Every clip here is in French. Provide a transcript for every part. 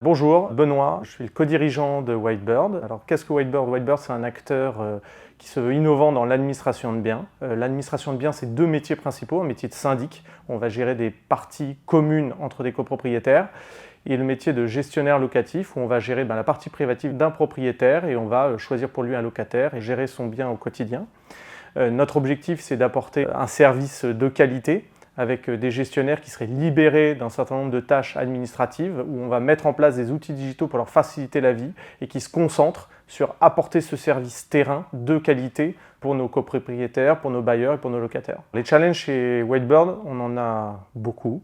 Bonjour, Benoît, je suis le co-dirigeant de Whitebird. Alors qu'est-ce que Whitebird? Whitebird, c'est un acteur qui se veut innovant dans l'administration de biens. L'administration de biens, c'est deux métiers principaux, un métier de syndic, où on va gérer des parties communes entre des copropriétaires, et le métier de gestionnaire locatif, où on va gérer la partie privative d'un propriétaire et on va choisir pour lui un locataire et gérer son bien au quotidien. Notre objectif, c'est d'apporter un service de qualité, avec des gestionnaires qui seraient libérés d'un certain nombre de tâches administratives, où on va mettre en place des outils digitaux pour leur faciliter la vie et qui se concentrent sur apporter ce service terrain de qualité pour nos copropriétaires, pour nos bailleurs et pour nos locataires. Les challenges chez Whitebird, on en a beaucoup,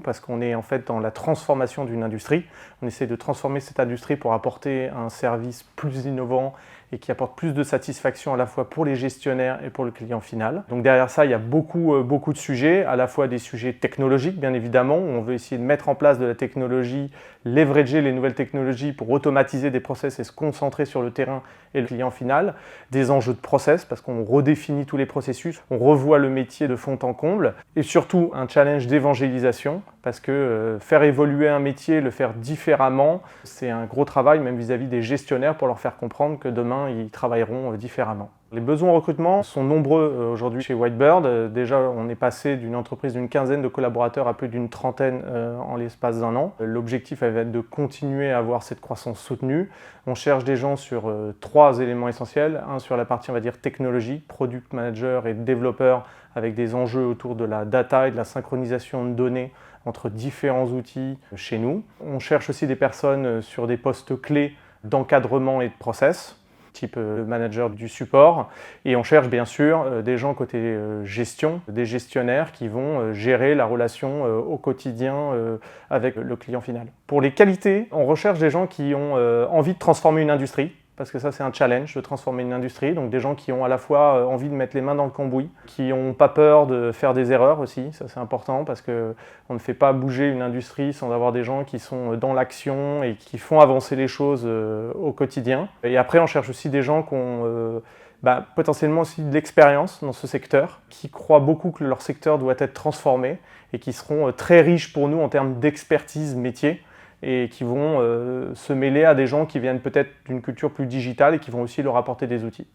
parce qu'on est en fait dans la transformation d'une industrie. On essaie de transformer cette industrie pour apporter un service plus innovant et qui apporte plus de satisfaction à la fois pour les gestionnaires et pour le client final. Donc derrière ça, il y a beaucoup de sujets, à la fois des sujets technologiques, bien évidemment, où on veut essayer de mettre en place de la technologie, leverager les nouvelles technologies pour automatiser des process et se concentrer sur le terrain et le client final. Des enjeux de process, parce qu'on redéfinit tous les processus, on revoit le métier de fond en comble. Et surtout, un challenge d'évangélisation, parce que faire évoluer un métier, le faire différemment, c'est un gros travail, même vis-à-vis des gestionnaires, pour leur faire comprendre que demain, ils travailleront différemment. Les besoins en recrutement sont nombreux aujourd'hui chez Whitebird. Déjà, on est passé d'une entreprise d'une quinzaine de collaborateurs à plus d'une trentaine en l'espace d'un an. L'objectif va être de continuer à avoir cette croissance soutenue. On cherche des gens sur trois éléments essentiels. Un sur la partie, on va dire, technologie, product manager et développeur, avec des enjeux autour de la data et de la synchronisation de données entre différents outils chez nous. On cherche aussi des personnes sur des postes clés d'encadrement et de process, type manager du support, et on cherche bien sûr des gens côté gestion, des gestionnaires qui vont gérer la relation au quotidien avec le client final. Pour les qualités, on recherche des gens qui ont envie de transformer une industrie, parce que ça c'est un challenge de transformer une industrie, donc des gens qui ont à la fois envie de mettre les mains dans le cambouis, qui n'ont pas peur de faire des erreurs aussi, ça c'est important parce qu'on ne fait pas bouger une industrie sans avoir des gens qui sont dans l'action et qui font avancer les choses au quotidien. Et après on cherche aussi des gens qui ont potentiellement aussi de l'expérience dans ce secteur, qui croient beaucoup que leur secteur doit être transformé et qui seront très riches pour nous en termes d'expertise métier, et qui vont se mêler à des gens qui viennent peut-être d'une culture plus digitale et qui vont aussi leur apporter des outils.